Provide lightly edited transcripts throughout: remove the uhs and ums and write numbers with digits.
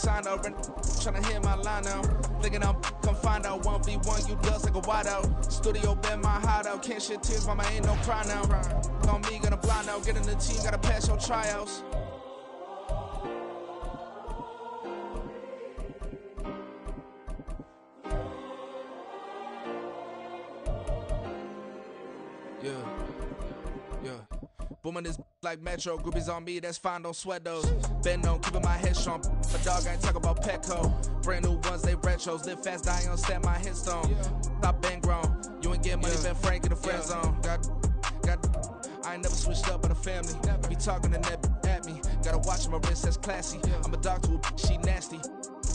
signed up. Tryna hit my line now. Thinking I'm come find out 1v1, you dust like a wide out. Studio been my hideout. Can't shed tears, mama, ain't no cry now. On me, gonna blind out. Get in the team, gotta pass your tryouts. Yeah. Booming this like Metro. Groupies on me, that's fine, don't sweat those. Bend on, keeping my head strong. My dog, I ain't talking about Petco. Brand new ones, they retros. Live fast, die on, set my headstone. Stop been grown. You ain't get money, been frank in the friend zone. I ain't never switched up on the family. Be talking to that at me. Gotta watch my wrist, that's classy. I'm a dog to a she nasty.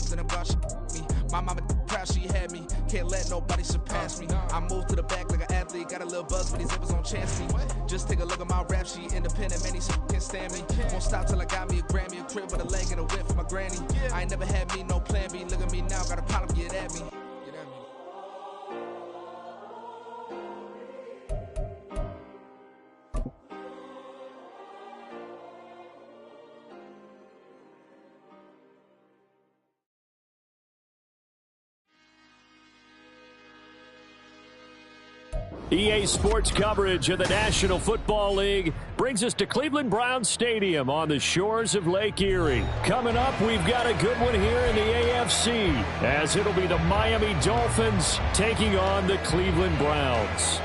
Then about me. My mama proud she had me. Can't let nobody surpass me. I moved to the back like an athlete. Got a little buzz, but these zippers on chance me. Just take a look at my rap sheet. Independent, man, these can't stand me. Won't stop till I got me a Grammy, a crib with a leg and a whip for my granny. I ain't never had me no plan B. Look at me now, got a problem, get at me. EA Sports coverage of the National Football League brings us to Cleveland Browns Stadium on the shores of Lake Erie. Coming up, we've got a good one here in the AFC, as it'll be the Miami Dolphins taking on the Cleveland Browns.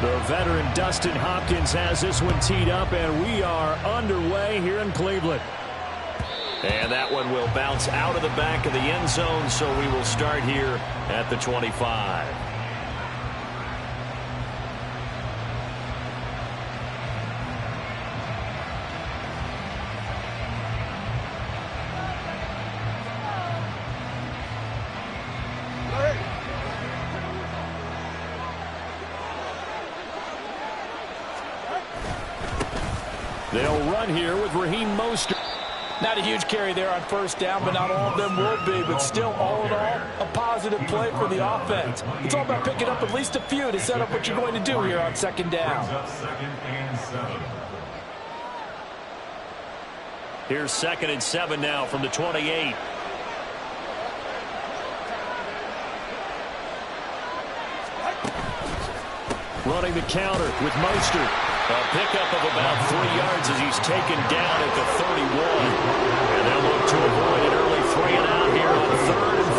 The veteran Dustin Hopkins has this one teed up, and we are underway here in Cleveland. And that one will bounce out of the back of the end zone, so we will start here at the 25. They'll run here with Raheem Mostert. Not a huge carry there on first down, but not all of them will be. But still, all in all, a positive play for the offense. It's all about picking up at least a few to set up what you're going to do here on second down. Here's 2nd and 7 now from the 28. Running the counter with Mostert. A pickup of about 3 yards as he's taken down at the 31. And they'll look to avoid an early 3 and out here on 3rd and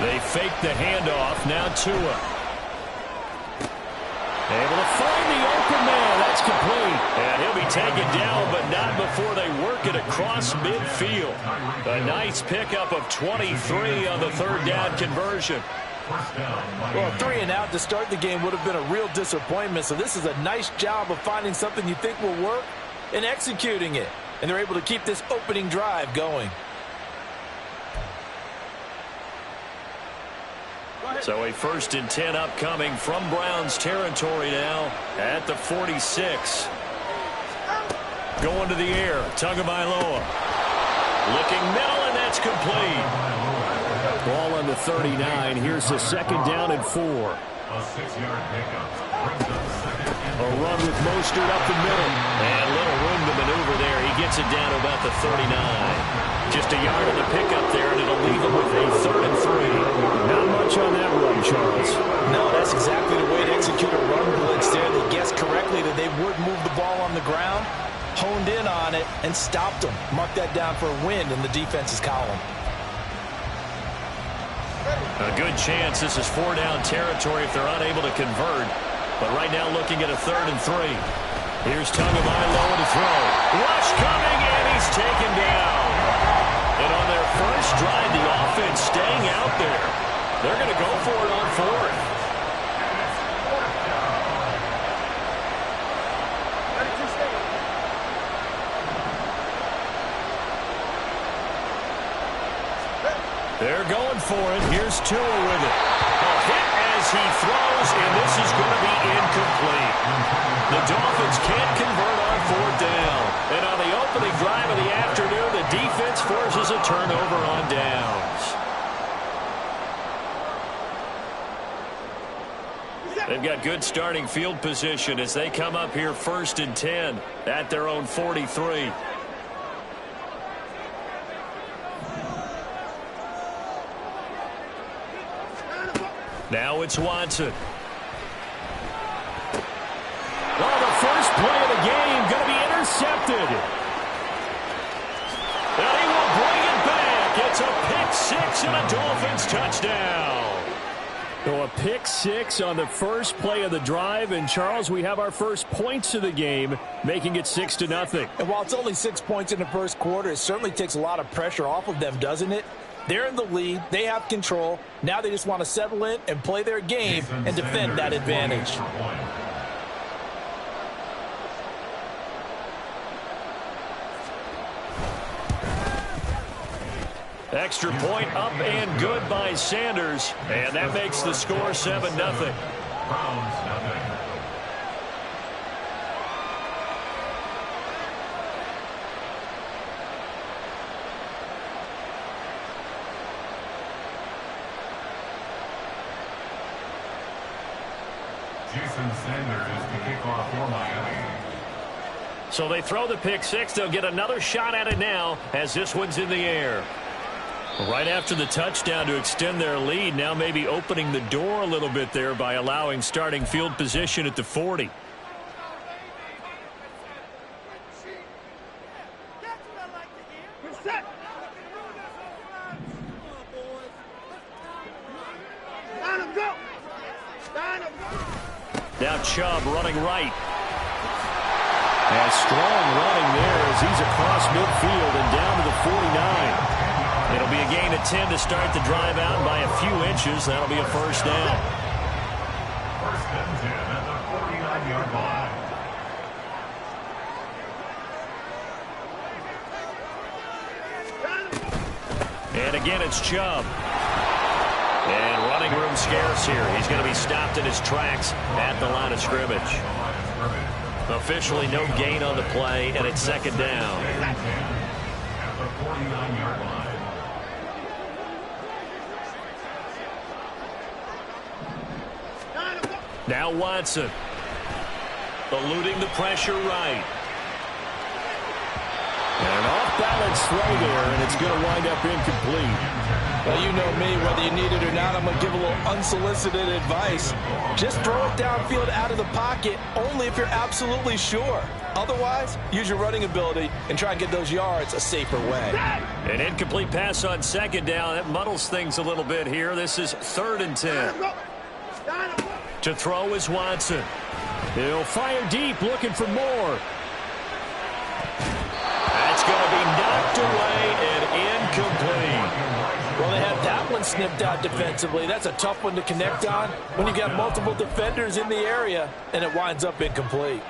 4. They fake the handoff. Now Tua. Able to find the open man. That's complete. And he'll be taken down, but not before they work it across midfield. A nice pickup of 23 on the 3rd down conversion. Well, 3 and out to start the game would have been a real disappointment. So this is a nice job of finding something you think will work and executing it. And they're able to keep this opening drive going. So a 1st and 10 upcoming from Browns territory now at the 46. Going to the air, Tagovailoa. Looking middle, and that's complete. Ball on the 39. Here's the 2nd down and 4. A 6-yard pickup. A run with Mostert up the middle. And little room to maneuver there. He gets it down to about the 39. Just a yard on the pickup there, and it'll leave him with a 3rd and 3. Not much on that run, Charles. No, that's exactly the way to execute a run blitz there. They guessed correctly that they would move the ball on the ground, honed in on it, and stopped them. Mark that down for a win in the defense's column. A good chance this is 4-down territory if they're unable to convert. But right now looking at a 3rd and 3. Here's Tagovailoa to throw. Rush coming, and he's taken down. And on their first drive, the offense staying out there. They're going to go for it on 4th. They're going for it. Here's Tua with it. A hit as he throws, and this is going to be incomplete. The Dolphins can't convert on 4th down. And on the opening drive of the afternoon, the forces a turnover on downs. They've got good starting field position as they come up here 1st and 10 at their own 43. Now it's Watson. Oh, the first play of the game going to be intercepted. And he will bring it back. It's a pick-6 and a Dolphins touchdown. So a pick-6 on the first play of the drive. And, Charles, we have our first points of the game, making it 6-0. And while it's only 6 points in the first quarter, it certainly takes a lot of pressure off of them, doesn't it? They're in the lead. They have control. Now they just want to settle in and play their game and defend that advantage. Extra point up and good by Sanders. And that makes the score 7-0. Browns nothing. Jason Sanders to kick off for Miami. So they throw the pick-6. They'll get another shot at it now as this one's in the air. Right after the touchdown to extend their lead, now maybe opening the door a little bit there by allowing starting field position at the 40. Now Chubb running right. And strong running there as he's across midfield and down to the 49. It'll be a gain of 10 to start the drive out by a few inches. That'll be a first down. 1st and 10 at the 49-yard line. And again, it's Chubb. And running room scarce here. He's going to be stopped in his tracks at the line of scrimmage. Officially no gain on the play, and it's 2nd down. At the 49-yard line. Now Watson. Eluding the pressure right. And an off-balance throw there, and it's going to wind up incomplete. Well, you know me, whether you need it or not, I'm going to give a little unsolicited advice. Just throw it downfield out of the pocket, only if you're absolutely sure. Otherwise, use your running ability and try and get those yards a safer way. An incomplete pass on 2nd down. That muddles things a little bit here. This is 3rd and 10. To throw is Watson. He'll fire deep, looking for more. That's going to be knocked away and incomplete. Well, they had that one snipped out defensively. That's a tough one to connect on when you got multiple defenders in the area, and it winds up incomplete.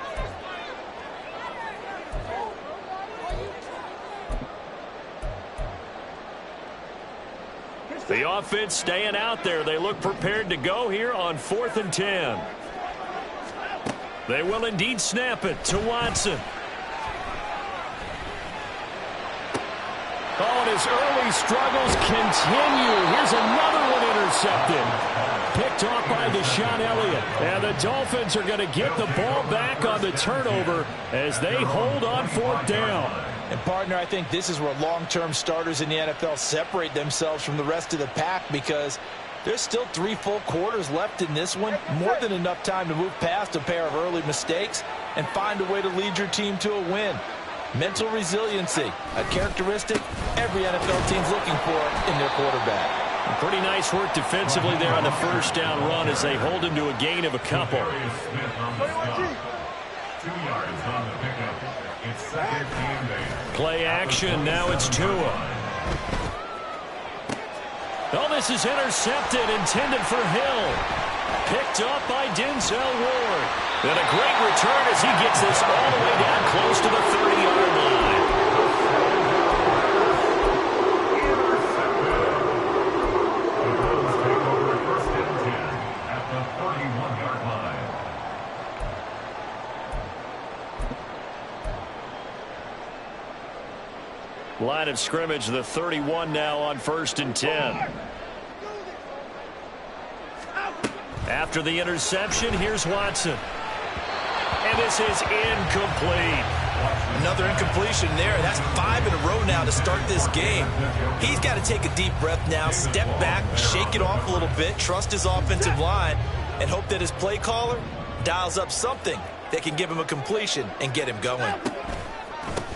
The offense staying out there. They look prepared to go here on 4th and 10. They will indeed snap it to Watson. Oh, and his early struggles continue. Here's another one intercepted. Picked off by Deshaun Elliott. And the Dolphins are going to get the ball back on the turnover as they hold on 4th down. And, partner, I think this is where long-term starters in the NFL separate themselves from the rest of the pack because there's still 3 full quarters left in this one. More than enough time to move past a pair of early mistakes and find a way to lead your team to a win. Mental resiliency, a characteristic every NFL team's looking for in their quarterback. Pretty nice work defensively there on the 1st down run as they hold him to a gain of a couple. 2 yards on the pickup. It's 2nd and 8. Play action. Now it's Tua. Oh, this is intercepted, intended for Hill. Picked up by Denzel Ward. And a great return as he gets this all the way down close to the 30-yard line. Line of scrimmage, the 31 now on 1st and 10. After the interception, here's Watson. And this is incomplete. Another incompletion there. That's 5 in a row now to start this game. He's got to take a deep breath now, step back, shake it off a little bit, trust his offensive line, and hope that his play caller dials up something that can give him a completion and get him going.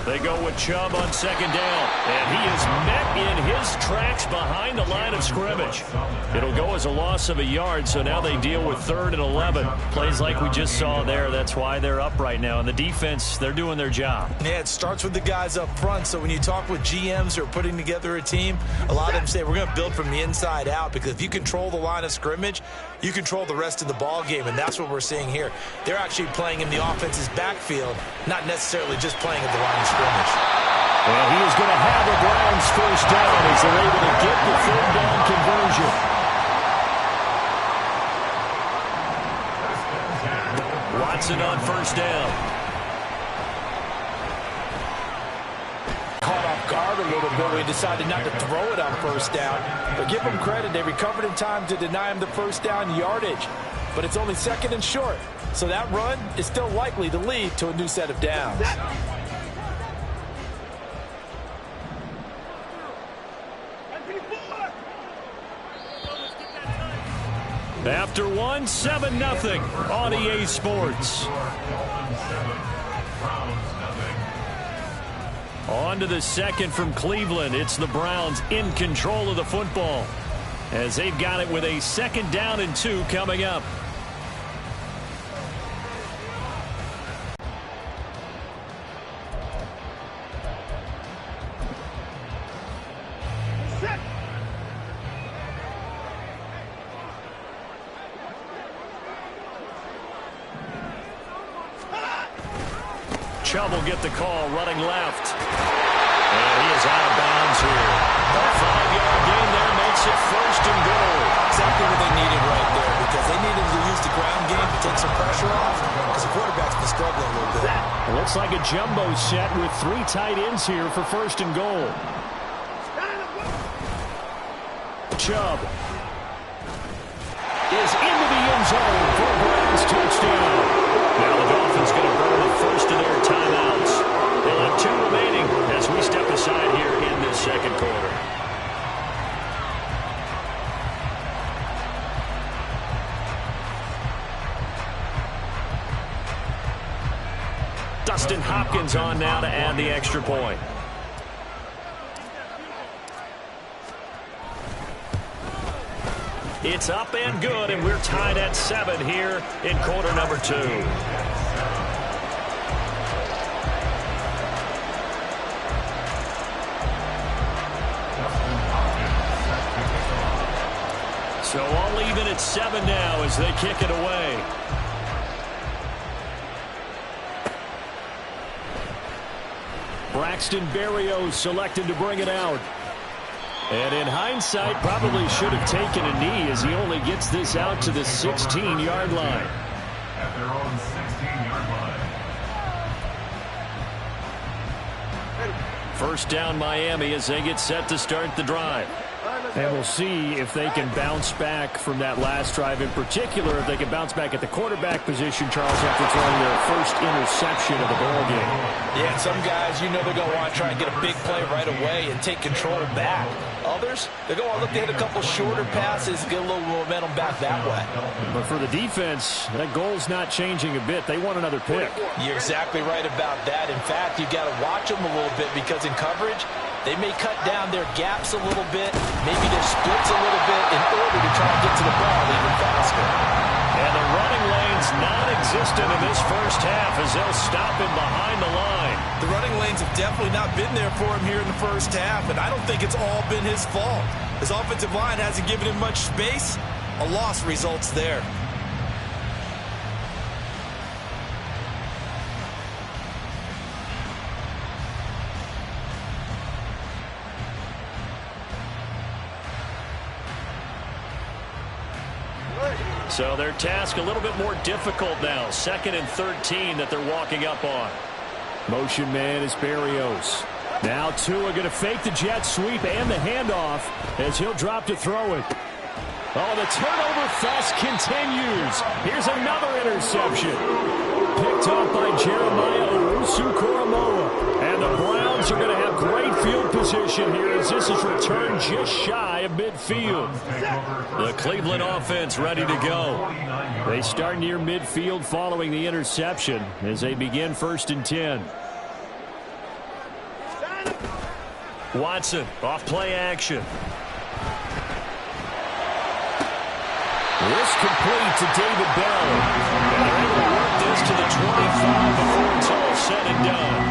They go with Chubb on 2nd down, and he is met in his tracks behind the line of scrimmage. It'll go as a loss of a yard, so now they deal with 3rd and 11. Plays like we just saw there. That's why they're up right now. And the defense, they're doing their job. Yeah, it starts with the guys up front. So when you talk with GMs who are putting together a team, a lot of them say we're going to build from the inside out, because if you control the line of scrimmage, you control the rest of the ball game, and that's what we're seeing here. They're actually playing in the offense's backfield, not necessarily just playing at the line of scrimmage. Well, he is going to have the Browns 1st down as they're able to get the 3rd down conversion. Watson on 1st down. Caught off guard a little bit. We decided not to throw it on 1st down. But give them credit. They recovered in time to deny him the 1st down yardage. But it's only 2nd and short. So that run is still likely to lead to a new set of downs. After one, 7-0 on EA Sports. On to the 2nd from Cleveland. It's the Browns in control of the football as they've got it with a 2nd down and 2 coming up. Chubb will get the call, running left. And he is out of bounds here. A 5-yard gain there makes it 1st and goal. Exactly what they needed right there, because they needed to use the ground game to take some pressure off, because the quarterback's been struggling a little bit. It looks like a jumbo set with 3 tight ends here for 1st and goal. Chubb is into the end zone for a Browns touchdown. Now the Dolphins going to burn the first of their timeouts. They'll have 2 remaining as we step aside here in this 2nd quarter. Dustin Hopkins on now to add the extra point. It's up and good, and we're tied at 7 here in quarter number 2. So all even at 7 now as they kick it away. Braxton Berrios selected to bring it out. And in hindsight, probably should have taken a knee as he only gets this out to the 16-yard line. At their own 16-yard line. 1st down Miami as they get set to start the drive. And we'll see if they can bounce back from that last drive, in particular if they can bounce back at the quarterback position, Charles, after throwing their first interception of the ball game. Yeah, some guys, you know they're going to want to try and get a big play right away and take control back. Others, they're going to look to hit a couple shorter passes, get a little momentum back that way. But for the defense, that goal's not changing a bit. They want another pick. You're exactly right about that. In fact, you've got to watch them a little bit, because in coverage, they may cut down their gaps a little bit, maybe their splits a little bit, in order to try and get to the ball even faster. And the running lane's non-existent in this first half as they'll stop him behind the line. The running lanes have definitely not been there for him here in the first half, and I don't think it's all been his fault. His offensive line hasn't given him much space. A loss results there. So their task a little bit more difficult now. 2nd and 13 that they're walking up on. Motion man is Berrios. Now Tua going to fake the jet sweep and the handoff as he'll drop to throw it. Oh, the turnover fest continues. Here's another interception. Picked off by Jeremiah Owusu-Koramoah. And the Browns are going to have great field position here as this is returned just shy of midfield. The Cleveland offense ready to go. They start near midfield following the interception as they begin 1st and 10. Watson off play action. This complete to David Bell. And they're able to work this to the 25 before it's all said and done.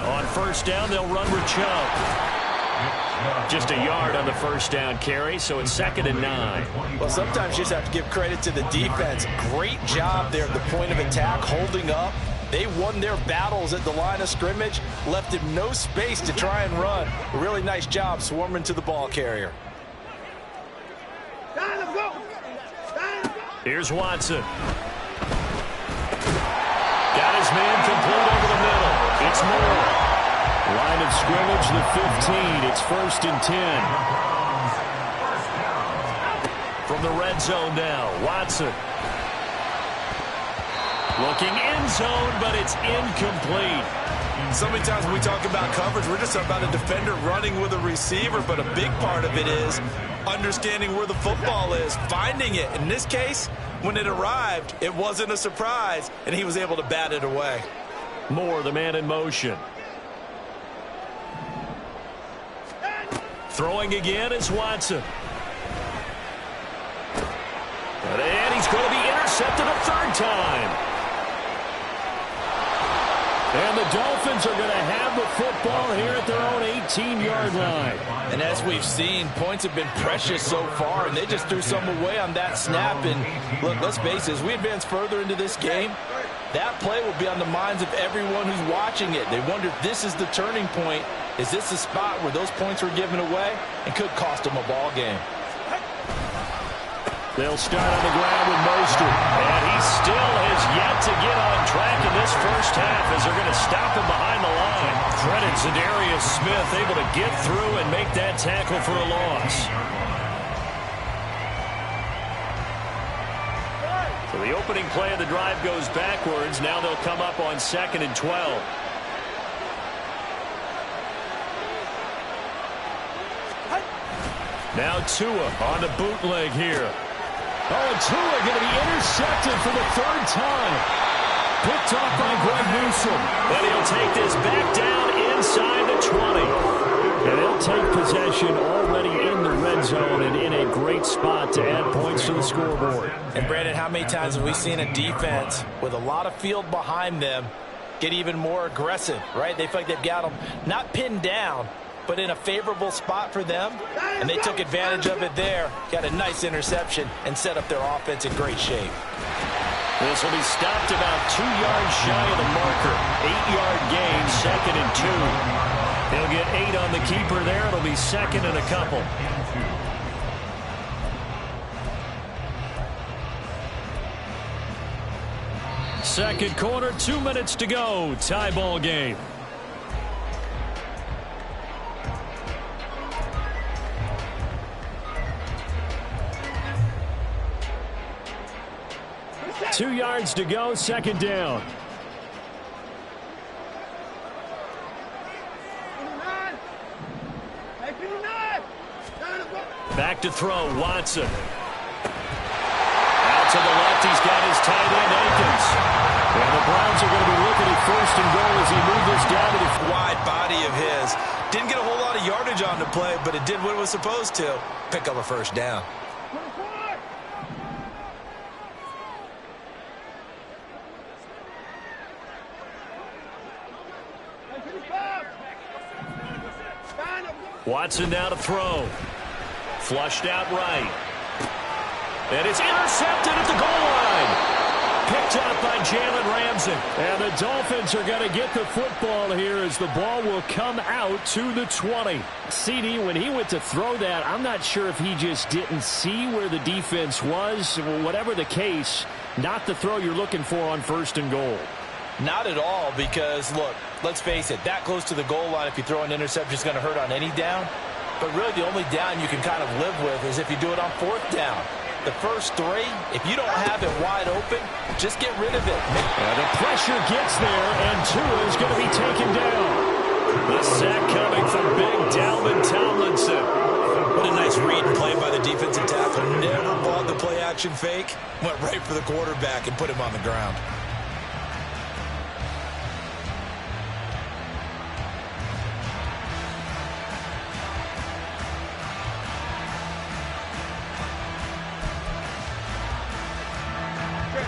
On 1st down, they'll run with Chubb. Just a yard on the 1st down carry, so it's 2nd and 9. Well, sometimes you just have to give credit to the defense. Great job there at the point of attack, holding up. They won their battles at the line of scrimmage, left him no space to try and run. A really nice job swarming to the ball carrier. Here's Watson. Got his man complete over the middle. It's Moore. Line of scrimmage, the 15. It's 1st and 10. From the red zone now, Watson. Looking end zone, but it's incomplete. So many times when we talk about coverage, we're just talking about a defender running with a receiver, but a big part of it is understanding where the football is, finding it. In this case, when it arrived, it wasn't a surprise, and he was able to bat it away. Moore, the man in motion. Throwing again is Watson. And he's going to be intercepted a 3rd time. And the Dolphins are going to have the football here at their own 18-yard line. And as we've seen, points have been precious so far, and they just threw some away on that snap. And look, let's face it, as we advance further into this game, that play will be on the minds of everyone who's watching it. They wonder if this is the turning point. Is this the spot where those points were given away and could cost them a ball game? They'll start on the ground with Mostert. And he still has yet to get on track in this 1st half as they're going to stop him behind the line. Credit Zadarius Smith able to get through and make that tackle for a loss. So the opening play of the drive goes backwards. Now they'll come up on 2nd and 12. Now Tua on the bootleg here. Oh, and Tua going to be intercepted for the 3rd time. Picked off by Greg Newsome. And he'll take this back down inside the 20. And they'll take possession already in the red zone and in a great spot to add points to the scoreboard. And, Brandon, how many times have we seen a defense with a lot of field behind them get even more aggressive, right? They feel like they've got them not pinned down, but in a favorable spot for them, and they took advantage of it there. Got a nice interception and set up their offense in great shape. This will be stopped about 2 yards shy of the marker. 8-yard gain, 2nd and 2. They'll get 8 on the keeper there. It'll be 2nd and a couple. Second quarter, 2 minutes to go. Tie ball game. Two yards to go, 2nd down. Back to throw, Watson. Out to the left, he's got his tight end, Akins. And the Browns are going to be looking at 1st and goal as he moves this down to the wide body of his. Didn't get a whole lot of yardage on the play, but it did what it was supposed to. Pick up a 1st down. Watson now to throw. Flushed out right. And it's intercepted at the goal line. Picked up by Jalen Ramsey. And the Dolphins are going to get the football here as the ball will come out to the 20. CD, when he went to throw that, I'm not sure if he just didn't see where the defense was. Whatever the case, not the throw you're looking for on 1st and goal. Not at all, because, look, let's face it, that close to the goal line, if you throw an interception, is going to hurt on any down. But really, the only down you can kind of live with is if you do it on 4th down. The first 3, if you don't have it wide open, just get rid of it. The pressure gets there, and Tua is going to be taken down. The sack coming from big Dalvin Tomlinson. What a nice read and play by the defensive tackle. Never bought the play-action fake. Went right for the quarterback and put him on the ground.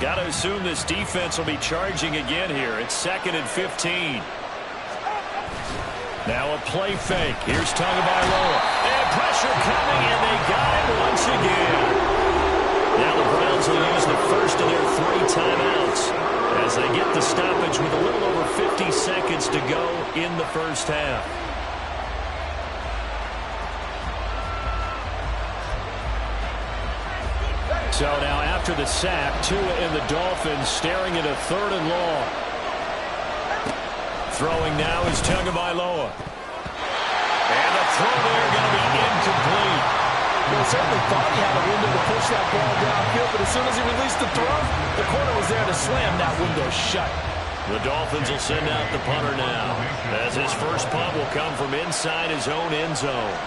Got to assume this defense will be charging again here. It's 2nd and 15. Now a play fake. Here's Tagovailoa. And pressure coming, and they got him once again. Now the Browns will use the first of their 3 timeouts as they get the stoppage with a little over 50 seconds to go in the first half. So now after the sack, Tua and the Dolphins staring at a 3rd and long. Throwing now is Tagovailoa. And the throw there going to be incomplete. Well, certainly thought he had a window to push that ball downfield, but as soon as he released the throw, the corner was there to slam that window shut. The Dolphins will send out the punter now, as his first punt will come from inside his own end zone.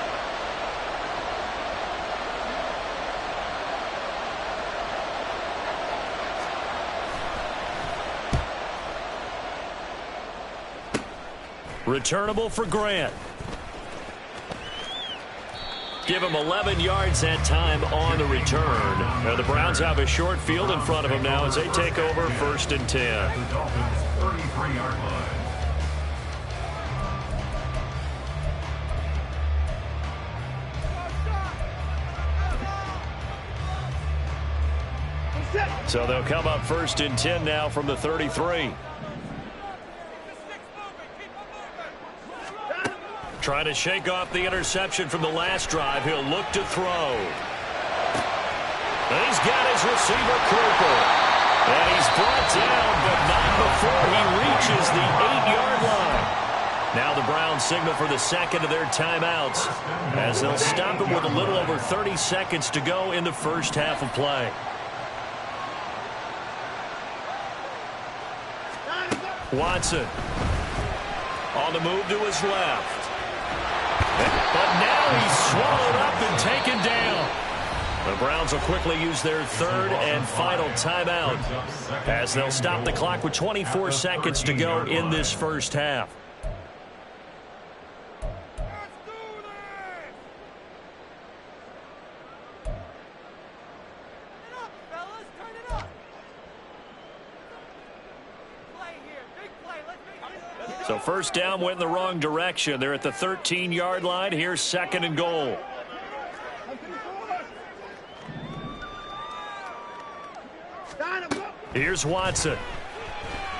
Returnable for Grant. Give him 11 yards that time on the return. Now the Browns have a short field in front of them now as they take over 1st and 10. The Dolphins' 33-yard line. So they'll come up 1st and 10 now from the 33. Trying to shake off the interception from the last drive. He'll look to throw. And he's got his receiver, Cooper. And he's brought down, but not before he reaches the 8-yard line. Now the Browns signal for the 2nd of their timeouts as they'll stop him with a little over 30 seconds to go in the first half of play. Watson on the move to his left. But now he's swallowed up and taken down. The Browns will quickly use their 3rd and final timeout as they'll stop the clock with 24 seconds to go in this first half. So first down went in the wrong direction. They're at the 13-yard line. Here's 2nd and goal. Here's Watson.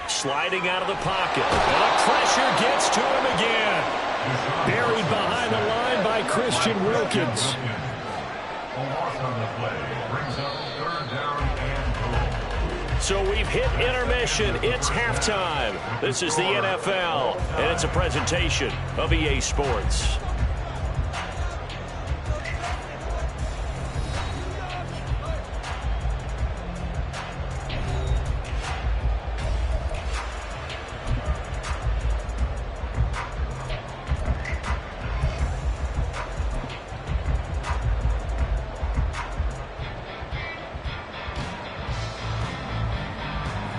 Sliding out of the pocket. And the pressure gets to him again. Buried behind the line by Christian Wilkins. A loss on the play brings up 3rd down and goal. So we've hit intermission. It's halftime. This is the NFL, and it's a presentation of EA Sports.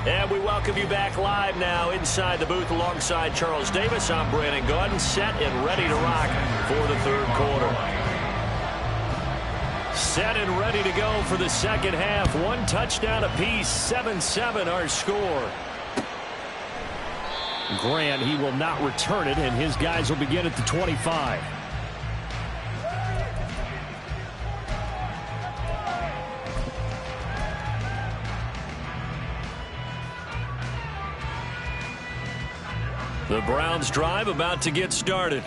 And we welcome you back live now inside the booth alongside Charles Davis. I'm Brandon Gaudin, set and ready to rock for the 3rd quarter. Set and ready to go for the 2nd half. 1 touchdown apiece, 7-7 our score. Grant, he will not return it, and his guys will begin at the 25. The Browns drive about to get started.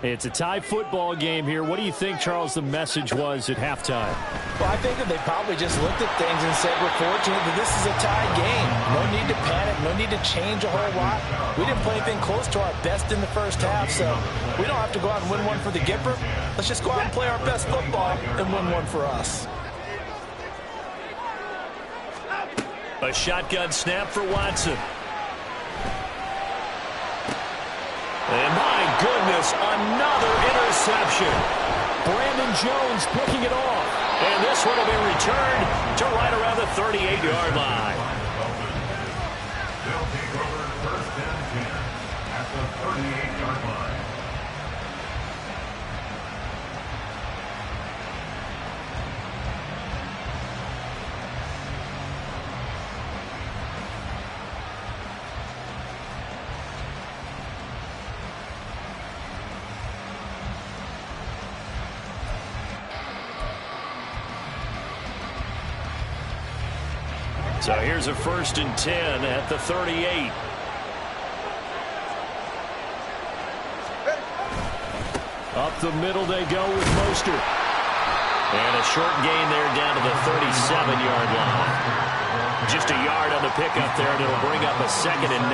It's a tie football game here. What do you think, Charles, the message was at halftime? Well, I think that they probably just looked at things and said, we're fortunate that this is a tied game. No need to panic. No need to change a whole lot. We didn't play anything close to our best in the first half, so we don't have to go out and win one for the Gipper. Let's just go out and play our best football and win one for us. A shotgun snap for Watson. And my goodness, another interception. Brandon Jones picking it off. And this one will be returned to right around the 38-yard line. They'll take over first and 10 at the 38-yard line. So here's a 1st and 10 at the 38. Up the middle they go with Mostert. And a short gain there down to the 37-yard line. Just a yard on the pickup there, and it'll bring up a 2nd and 9.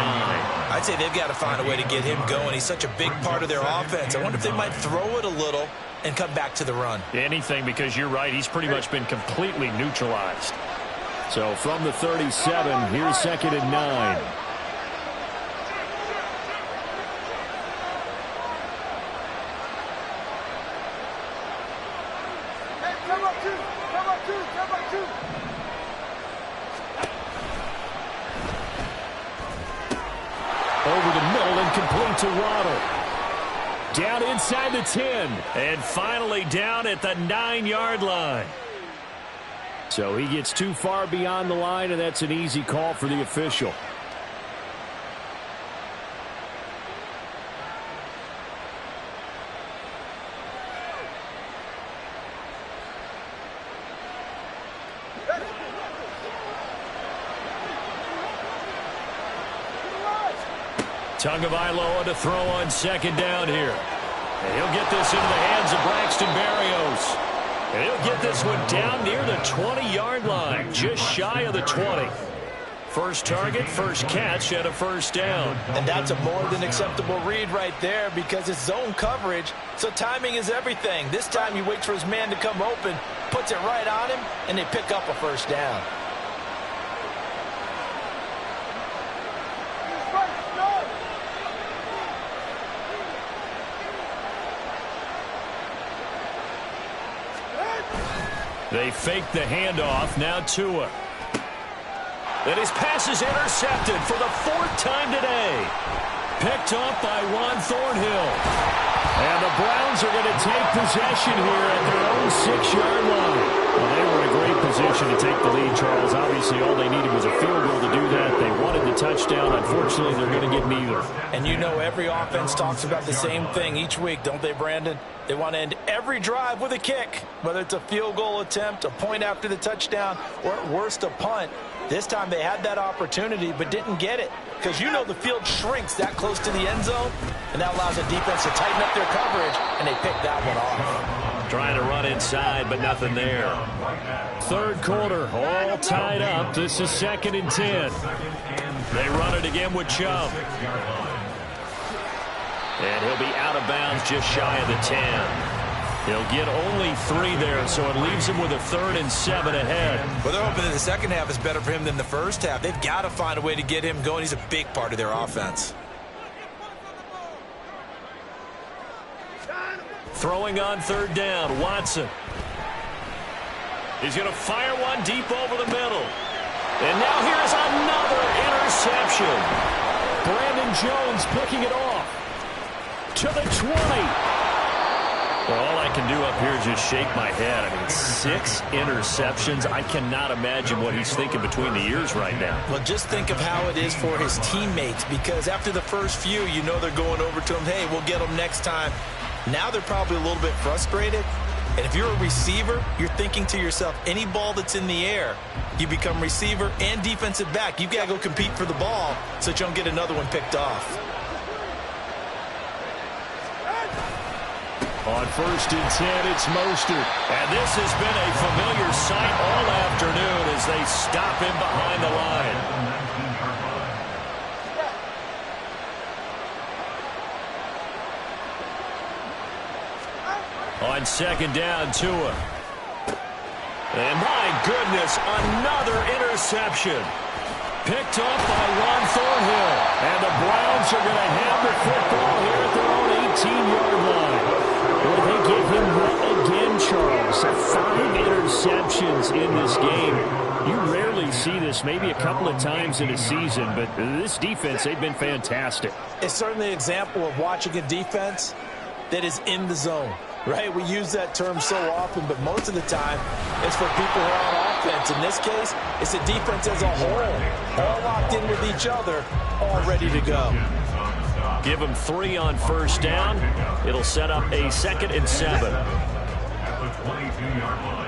I'd say they've got to find a way to get him going. He's such a big part of their offense. I wonder if they might throw it a little and come back to the run. Anything, because you're right, he's pretty much been completely neutralized. So from the 37, here's 2nd and 9. Over the middle and complete to Waddle. Down inside the 10. And finally down at the 9-yard line. So he gets too far beyond the line, and that's an easy call for the official. Tagovailoa to throw on 2nd down here. And he'll get this into the hands of Braxton Berrios. And he'll get this one down near the 20-yard line, just shy of the 20. First target, first catch, and a 1st down. And that's a more than acceptable read right there because it's zone coverage, so timing is everything. This time he waits for his man to come open, puts it right on him, and they pick up a 1st down. They fake the handoff. Now Tua. And his pass is intercepted for the 4th time today. Picked off by Juan Thornhill. And the Browns are going to take possession here at their own 6-yard line. Well, they were in a great position to take the lead, Charles. Obviously, all they needed was a field goal to do that. They wanted the touchdown. Unfortunately, they're going to get neither. And you know every offense talks about the same thing each week, don't they, Brandon? They want to end every drive with a kick, whether it's a field goal attempt, a point after the touchdown, or at worst a punt. This time they had that opportunity but didn't get it because you know the field shrinks that close to the end zone, and that allows the defense to tighten up their coverage, and they pick that one off. Trying to run inside, but nothing there. 3rd quarter, all tied up. This is 2nd and 10. They run it again with Chubb. And he'll be out of bounds just shy of the 10. He'll get only 3 there, so it leaves him with a 3rd and 7 ahead. Well, they're hoping that the second half is better for him than the first half. They've got to find a way to get him going. He's a big part of their offense. Throwing on 3rd down, Watson. He's going to fire one deep over the middle. And now here's another interception. Brandon Jones picking it off to the 20. Well, all I can do up here is just shake my head. I mean, 6 interceptions. I cannot imagine what he's thinking between the ears right now. Well, just think of how it is for his teammates, because after the first few, you know they're going over to him, hey, we'll get them next time. Now they're probably a little bit frustrated. And if you're a receiver, you're thinking to yourself, any ball that's in the air, you become receiver and defensive back. You've got to go compete for the ball so that you don't get another one picked off. On 1st and 10, it's Mostert. And this has been a familiar sight all afternoon as they stop him behind the line. On 2nd down, Tua. And my goodness, another interception. Picked up by Juan Thornhill. And the Browns are going to have the football here at their own 18-yard line. Well, they give him what again, Charles? 5 interceptions in this game. You rarely see this, maybe a couple of times in a season, but this defense, they've been fantastic. It's certainly an example of watching a defense that is in the zone. Right, we use that term so often, but most of the time it's for people who are on offense. In this case, it's a defense as a whole, all locked in with each other, all ready to go. Give them 3 on 1st down. It'll set up a 2nd and 7. At the 22-yard line.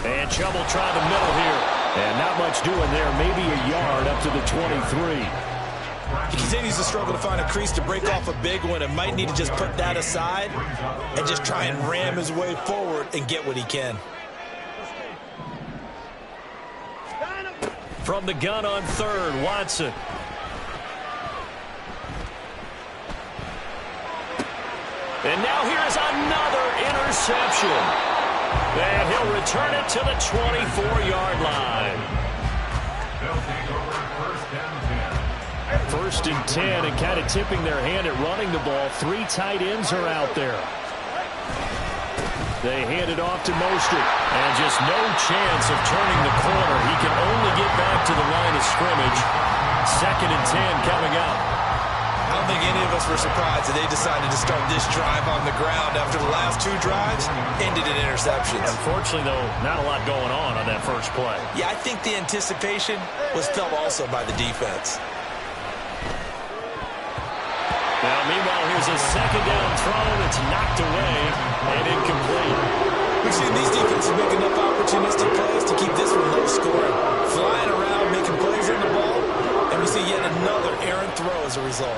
And Chubb try the middle here. And not much doing there, maybe a yard up to the 23. He continues to struggle to find a crease to break off a big one and might need to just put that aside and just try and ram his way forward and get what he can. From the gun on 3rd, Watson. And now here's another interception. And he'll return it to the 24-yard line. They'll take over 1st and 10. 1st and 10, and kind of tipping their hand at running the ball. 3 tight ends are out there. They hand it off to Mostert. And just no chance of turning the corner. He can only get back to the line of scrimmage. 2nd and 10 coming up. I don't think any of us were surprised that they decided to start this drive on the ground after the last 2 drives ended in interceptions. Unfortunately, though, not a lot going on that first play. Yeah, I think the anticipation was felt also by the defense. Now, meanwhile, here's a 2nd down throw that's knocked away and incomplete. We've seen these defenses make enough opportunistic plays to keep this one low scoring. Flying around, making plays on the ball, and we see yet another errant throw as a result.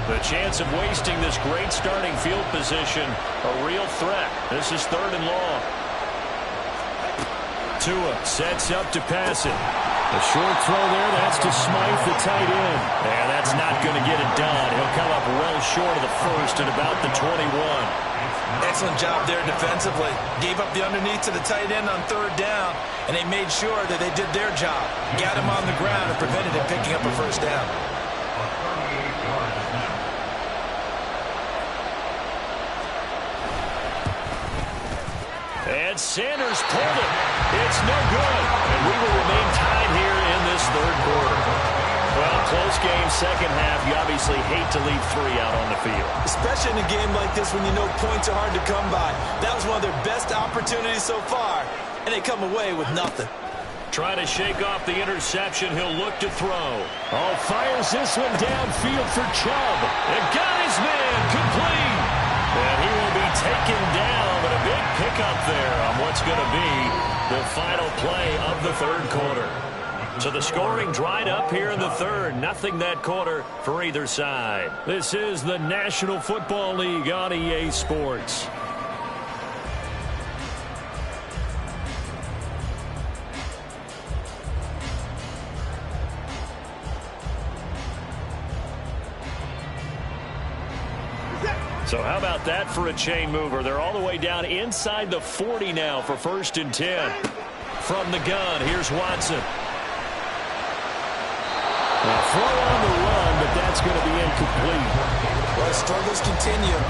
The chance of wasting this great starting field position, a real threat. This is 3rd and long. Tua sets up to pass it. A short throw there, that's to Smythe, the tight end. And that's not going to get it done. He'll come up well short of the 1st at about the 21. Excellent job there defensively. Gave up the underneath to the tight end on 3rd down, and they made sure that they did their job. Got him on the ground and prevented him picking up a 1st down. And Sanders pulled it. It's no good. And we will remain tied here in this 3rd quarter. Well, close game, 2nd half. You obviously hate to leave 3 out on the field. Especially in a game like this when you know points are hard to come by. That was one of their best opportunities so far, and they come away with nothing. Trying to shake off the interception. He'll look to throw. Oh, fires this one downfield for Chubb. And got his man complete. And he will be taken down, but a big pickup there on what's going to be the final play of the 3rd quarter. So the scoring dried up here in the 3rd. Nothing that quarter for either side. This is the National Football League on EA Sports. So how about that for a chain mover? They're all the way down inside the 40 now for 1st and 10. From the gun, here's Watson. A throw on the run, but that's going to be incomplete. Well, struggles continue.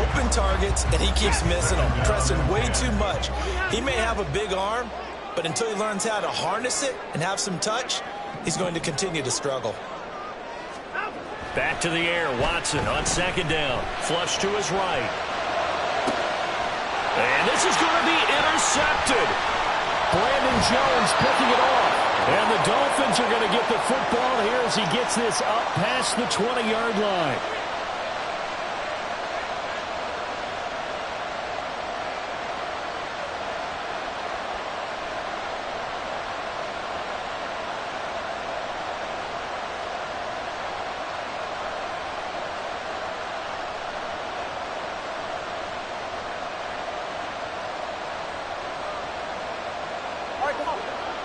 Open targets, and he keeps missing them. Pressing way too much. He may have a big arm, but until he learns how to harness it and have some touch, he's going to continue to struggle. Back to the air, Watson on 2nd down. Flush to his right. And this is going to be intercepted. Brandon Jones picking it off. And the Dolphins are going to get the football here as he gets this up past the 20-yard line.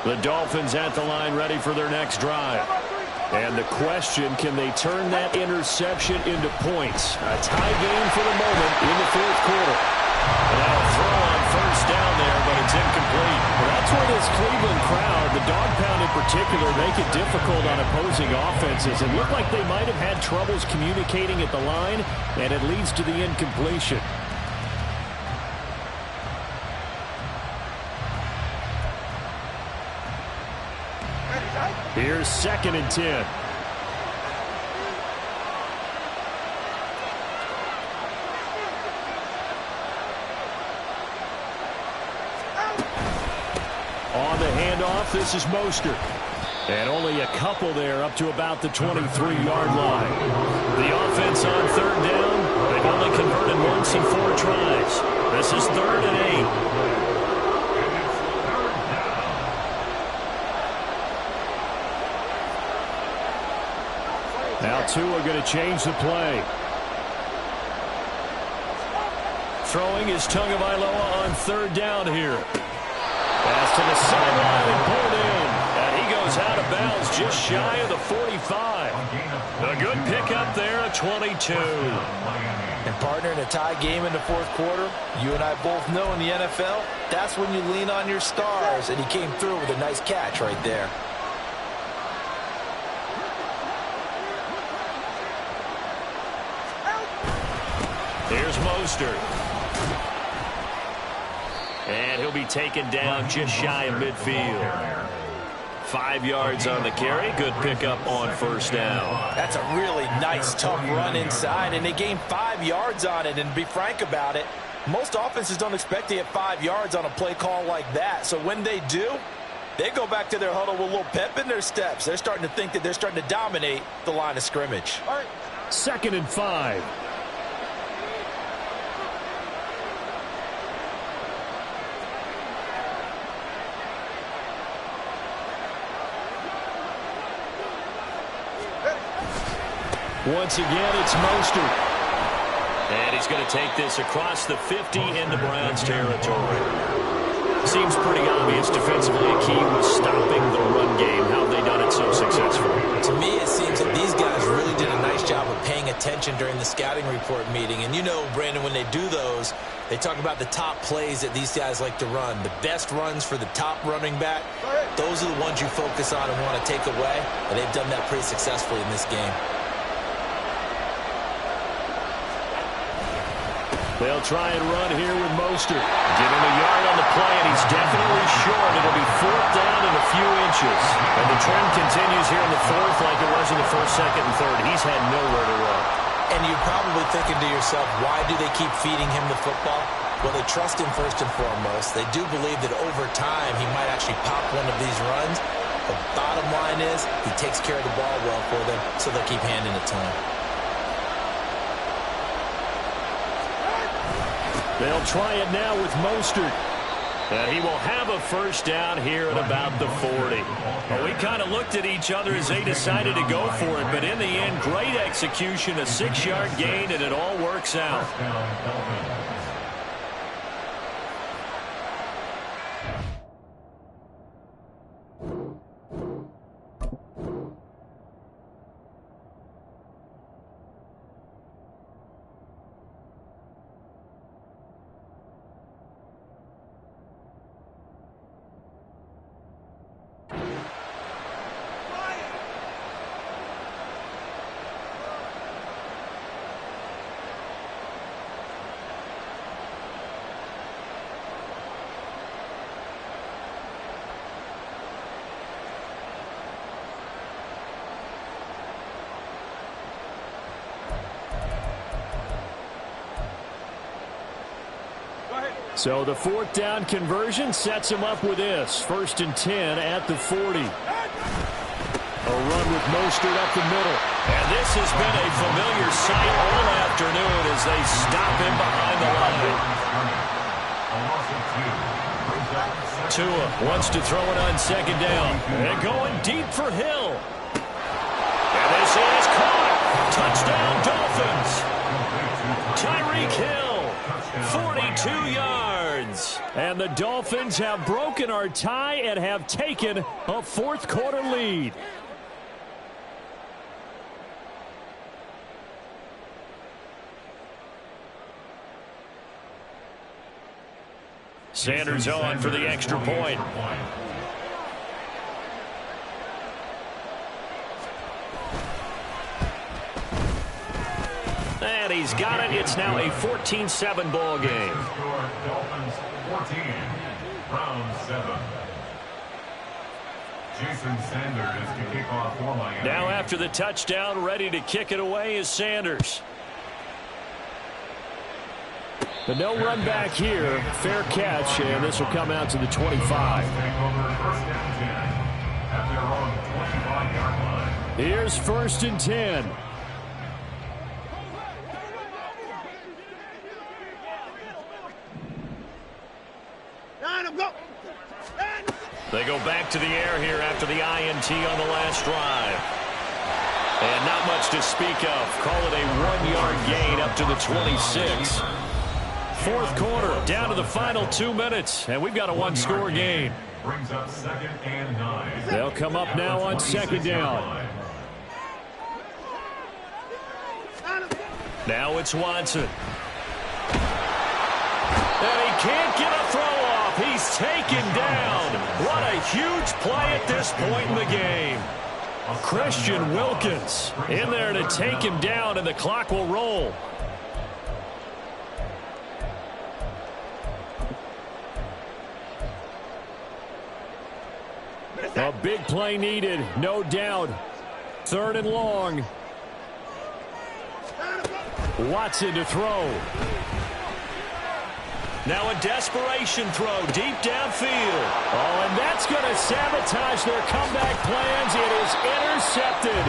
The Dolphins at the line ready for their next drive. And the question, can they turn that interception into points? A tie game for the moment in the fourth quarter. And that'll throw on first down there, but it's incomplete. Well, that's where this Cleveland crowd, the dog pound in particular, make it difficult on opposing offenses. It looked like they might have had troubles communicating at the line, and it leads to the incompletion. Here's 2nd and 10. On the handoff, this is Mostert. And only a couple there up to about the 23-yard line. The offense on 3rd down. They've only converted once in 4 tries. This is 3rd and 8. Now two are going to change the play. Throwing is Tagovailoa on 3rd down here. Pass to the sideline and pulled in. And he goes out of bounds just shy of the 45. A good pickup there at 22. And partner, in a tie game in the fourth quarter, you and I both know in the NFL, that's when you lean on your stars. And he came through with a nice catch right there. Here's Mostert. And he'll be taken down just shy of midfield. 5 yards on the carry. Good pickup on first down. That's a really nice, tough run inside, and they gained 5 yards on it. And to be frank about it, most offenses don't expect to get 5 yards on a play call like that. So when they do, they go back to their huddle with a little pep in their steps. They're starting to think that they're starting to dominate the line of scrimmage. 2nd and 5. Once again, it's Mostert. And he's going to take this across the 50 into Browns territory. Seems pretty obvious defensively a key was stopping the run game. How have they done it so successfully? To me, it seems that these guys really did a nice job of paying attention during the scouting report meeting. And you know, Brandon, when they do those, they talk about the top plays that these guys like to run. The best runs for the top running back, those are the ones you focus on and want to take away. And they've done that pretty successfully in this game. They'll try and run here with Mostert. Give him a yard on the play, and he's definitely short. It'll be 4th down and a few inches. And the trend continues here in the 4th like it was in the 1st, 2nd, and 3rd. He's had nowhere to run. And you're probably thinking to yourself, why do they keep feeding him the football? Well, they trust him first and foremost. They do believe that over time he might actually pop one of these runs. The bottom line is he takes care of the ball well for them, so they'll keep handing it to him. They'll try it now with Mostert. And he will have a first down here at about the 40. Well, we kind of looked at each other as they decided to go for it, but in the end, great execution, a 6-yard gain, and it all works out. So the 4th down conversion sets him up with this. 1st and 10 at the 40. A run with Mostert up the middle. And this has been a familiar sight all afternoon as they stop him behind the line. Tua wants to throw it on 2nd down. And going deep for Hill. And this is caught. Touchdown, Dolphins. Tyreek Hill, 42 yards. yards. And the Dolphins have broken our tie and have taken a fourth-quarter lead. Sanders on for the extra point. And he's got it. It's now a 14-7 ball game. Dolphins 14, Browns 7. Jason Sanders to kick off for Miami. Now after the touchdown, ready to kick it away is Sanders. But no run back here. Fair catch, and this will come out to the 25. Take over first and 10 at their own 25-yard line. Here's 1st and 10. They go back to the air here after the INT on the last drive. And not much to speak of. Call it a 1-yard gain up to the 26. Fourth quarter, down to the final 2 minutes, and we've got a one-score game. Brings up 2nd and 9. They'll come up now on 2nd down. Now it's Watson. And he can't get a throw off. He's taken down. What a huge play at this point in the game. Christian Wilkins in there to take him down, and the clock will roll. A big play needed, no doubt. 3rd and long. Watson to throw. Now a desperation throw deep downfield. Oh, and that's going to sabotage their comeback plans. It is intercepted.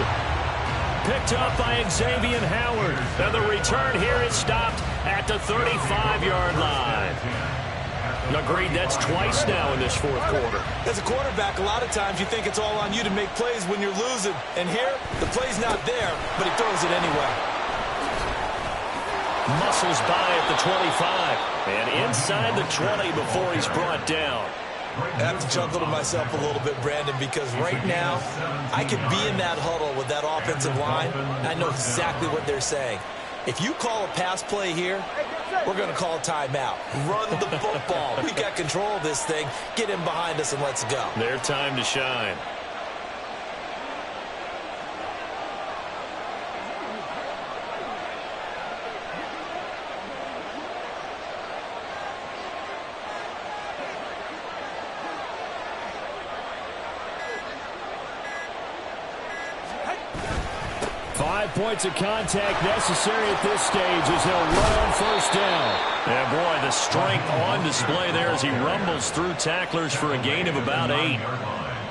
Picked up by Xavier Howard. And the return here is stopped at the 35-yard line. Agreed, that's twice now in this fourth quarter. As a quarterback, a lot of times you think it's all on you to make plays when you're losing. And here, the play's not there, but he throws it anyway. Muscles by at the 25. And inside the 20 before he's brought down. I have to chuckle to myself a little bit, Brandon, because right now, I could be in that huddle with that offensive line, and I know exactly what they're saying. If you call a pass play here, we're going to call a timeout. Run the football. We got control of this thing. Get him behind us and let's go. Their time to shine. Points of contact necessary at this stage as they'll run on 1st down. And boy, the strength on display there as he rumbles through tacklers for a gain of about 8.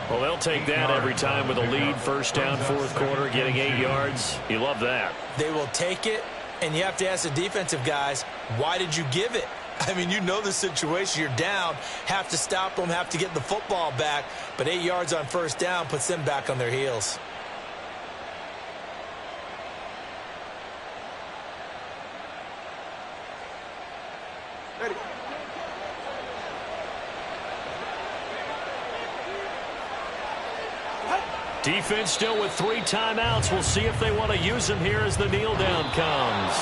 Well, they'll take that every time with a lead. 1st down, 4th quarter, getting 8 yards. You love that. They will take it, and you have to ask the defensive guys, why did you give it? I mean, you know the situation. You're down, have to stop them, have to get the football back, but 8 yards on 1st down puts them back on their heels. Defense still with 3 timeouts. We'll see if they want to use them here as the kneel down comes.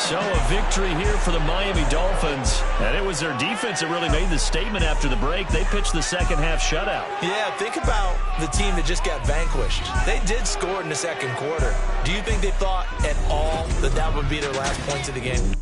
So a victory here for the Miami Dolphins. And it was their defense that really made the statement after the break. They pitched the second half shutout. Yeah, think about the team that just got vanquished. They did score in the second quarter. Do you think they thought at all that that would be their last points of the game?